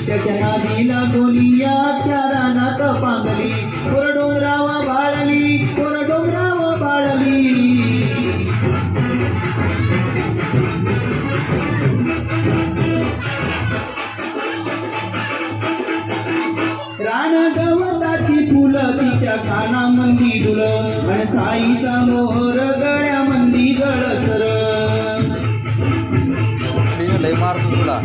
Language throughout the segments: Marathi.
त्याच्या नादीला गोलिया त्या रानात पांगली पोर डोंगरावा बाळली पोर डोंगरावा बाळली रान गवताची फुलं तिच्या कानामंदी डुल आणि साईचा मोहर गळ्यामंदी गळसर लय मारतो तुला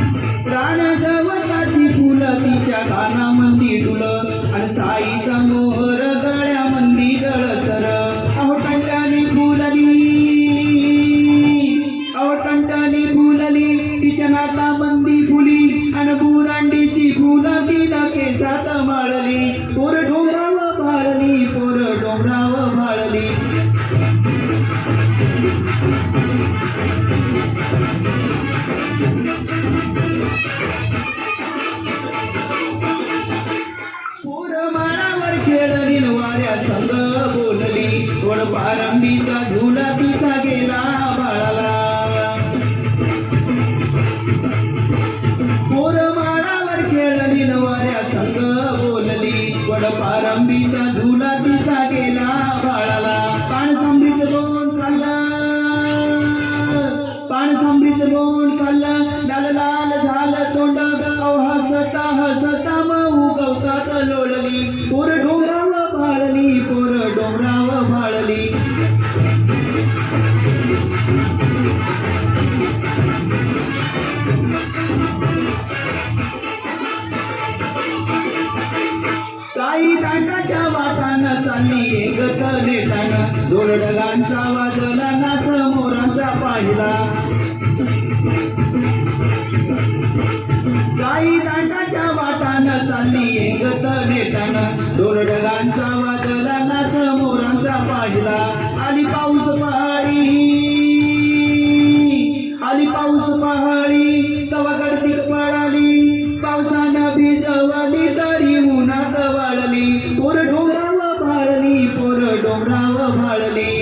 रान गवताची फुलं तिच्या कानामंदी डुल आणि साईचा मोहर गळ्यामंदी गळसर अहो टंटानी फुलली तिच्या नाकामंदी फुली आणि बुरांडीची फुलं तिला केसात माळली पोर डोंगराव भाळली पोर डोंगराव भाळली पोर माळावर खेळली वाऱ्या संग बोलली गोड पारंबीचा झुला तिचा गेला बाळाला पोर माळावर खेळली वाऱ्या संग बोलली गोड पारंबीचा झुला तिचा गेला बाळाला पाण समृद्ध लोण खाल्लं लाल लाल झालं तोंड गाव हसता मऊ गवतात लोळली पोर डोंगराव भाळली पोर डोंगराव भाळली काही दांडाच्या वाटानं चालली एकत नेटानं दोन ढगांचा वाजला नाच मोरांचा पाहिला काही दांडाच्या वाटानं चालली एकत नेटानं दोन ढगांचा वाजला नाच मोरांचा पाहिला आली पाऊस पहाडी तवा गडतीक पळाली पावसानं भिजवली तरी उन्हात वाळली पोर डोंगराव भाळली पोर डोंगराव भाळली